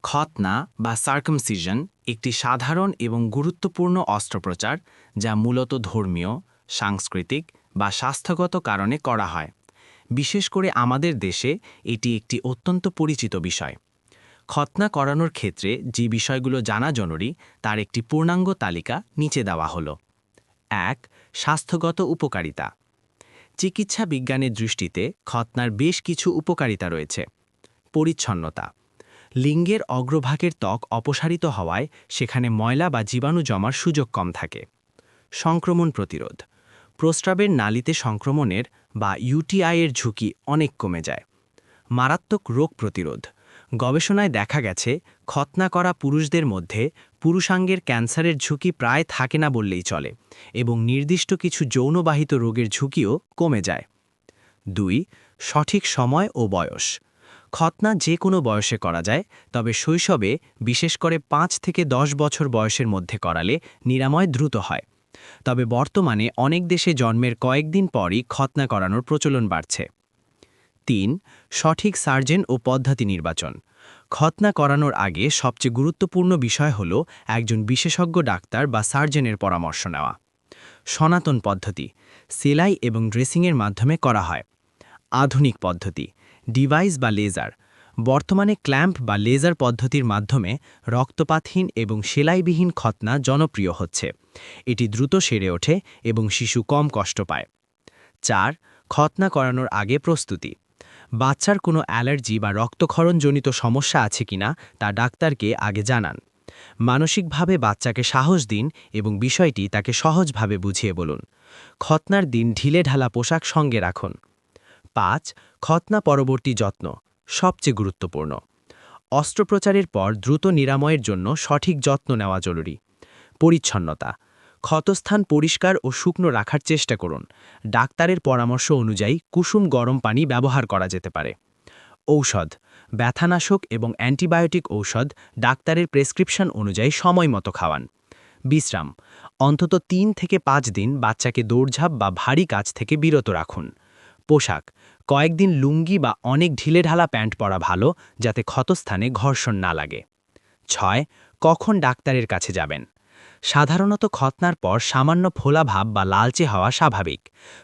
খতনা বা সার্কামসিশন একটি সাধারণ এবং গুরুত্বপূর্ণ অস্ত্রোপচার যা মূলত ধর্মীয়, সাংস্কৃতিক বা স্বাস্থ্যগত কারণে করা হয়। বিশেষ করে আমাদের দেশে এটি একটি অত্যন্ত পরিচিত বিষয়। খতনা করানোর ক্ষেত্রে যে বিষয়গুলো জানা জরুরি তার একটি পূর্ণাঙ্গ তালিকা নিচে দেওয়া হলো। ১. স্বাস্থ্যগত উপকারিতা। চিকিৎসা বিজ্ঞানের দৃষ্টিতে খতনার বেশ কিছু উপকারিতা রয়েছে। পরিচ্ছন্নতা। লিঙ্গের অগ্রভাগের ত্বক অপসারিত হওয়ায় সেখানে ময়লা বা জীবাণু জমার সুযোগ কম থাকে। সংক্রমণ প্রতিরোধ। প্রস্রাবের নালীতে সংক্রমণের বা ইউটিআই-এর ঝুঁকি অনেক কমে যায়। মারাত্মক রোগ প্রতিরোধ। গবেষণায় দেখা গেছে খতনা করা পুরুষদের মধ্যে পুরুষাঙ্গের ক্যান্সারের ঝুঁকি প্রায় থাকে না বললেই চলে এবং নির্দিষ্ট কিছু যৌনবাহিত রোগের ঝুঁকিও কমে যায়। ২. সঠিক সময় ও বয়স। খতনা যে কোনো বয়সে করা যায়, তবে শৈশবে বিশেষ করে ৫ থেকে ১০ বছর বয়সের মধ্যে করালে নিরাময় দ্রুত হয়। তবে বর্তমানে অনেক দেশে জন্মের কয়েকদিন পরই খতনা করানোর প্রচলন বাড়ছে। ৩. সঠিক সার্জন ও পদ্ধতি নির্বাচন। খতনা করানোর আগে সবচেয়ে গুরুত্বপূর্ণ বিষয় হল একজন বিশেষজ্ঞ ডাক্তার বা সার্জনের পরামর্শ নেওয়া। সনাতন পদ্ধতি সেলাই এবং ড্রেসিংয়ের মাধ্যমে করা হয়। আধুনিক পদ্ধতি ডিভাইস বা লেজার। বর্তমানে ক্ল্যাম্প বা লেজার পদ্ধতির মাধ্যমে রক্তপাতহীন এবং সেলাইবিহীন খতনা জনপ্রিয় হচ্ছে। এটি দ্রুত সেরে ওঠে এবং শিশু কম কষ্ট পায়। ৪. খতনা করানোর আগে প্রস্তুতি। বাচ্চার কোনো অ্যালার্জি বা রক্তক্ষরণজনিত সমস্যা আছে কিনা তা ডাক্তারকে আগে জানান। মানসিকভাবে বাচ্চাকে সাহস দিন এবং বিষয়টি তাকে সহজভাবে বুঝিয়ে বলুন। খতনার দিন ঢিলেঢালা পোশাক সঙ্গে রাখুন। ৫. খতনা পরবর্তী যত্ন সবচেয়ে গুরুত্বপূর্ণ। অস্ত্রোপচারের পর দ্রুত নিরাময়ের জন্য সঠিক যত্ন নেওয়া জরুরি। পরিচ্ছন্নতা। ক্ষতস্থান পরিষ্কার ও শুকনো রাখার চেষ্টা করুন। ডাক্তারের পরামর্শ অনুযায়ী কুসুম গরম পানি ব্যবহার করা যেতে পারে। ঔষধ। ব্যথানাশক এবং অ্যান্টিবায়োটিক ঔষধ ডাক্তারের প্রেসক্রিপশন অনুযায়ী সময়মতো খাওয়ান। বিশ্রাম। অন্তত ৩ থেকে ৫ দিন বাচ্চাকে দৌড়ঝাঁপ বা ভারী কাজ থেকে বিরত রাখুন। পোশাক। কয়েকদিন লুঙ্গি বা অনেক ঢিলেঢালা প্যান্ট পরা ভালো, যাতে ক্ষতস্থানে ঘর্ষণ না লাগে। ৬. কখন ডাক্তারের কাছে যাবেন। সাধারণত খতনার পর সামান্য ফোলাভাব বা লালচে হওয়া স্বাভাবিক,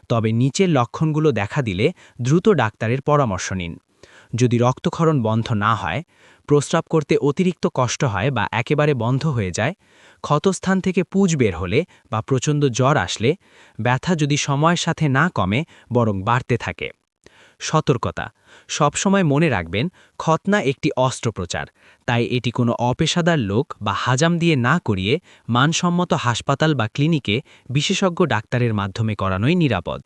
তবে নিচের লক্ষণগুলো দেখা দিলে দ্রুত ডাক্তারের পরামর্শ নিন। যদি রক্তক্ষরণ বন্ধ না হয়, প্রস্রাব করতে অতিরিক্ত কষ্ট হয় বা একেবারে বন্ধ হয়ে যায়, ক্ষতস্থান থেকে পুঁজ বের হলে বা প্রচণ্ড জ্বর আসলে, ব্যথা যদি সময়ের সাথে না কমে বরং বাড়তে থাকে। সতর্কতা। সবসময় মনে রাখবেন, খতনা একটি অস্ত্রোপচার, তাই এটি কোনো অপেশাদার লোক বা হাজাম দিয়ে না করিয়ে মানসম্মত হাসপাতাল বা ক্লিনিকে বিশেষজ্ঞ ডাক্তারের মাধ্যমে করানোই নিরাপদ।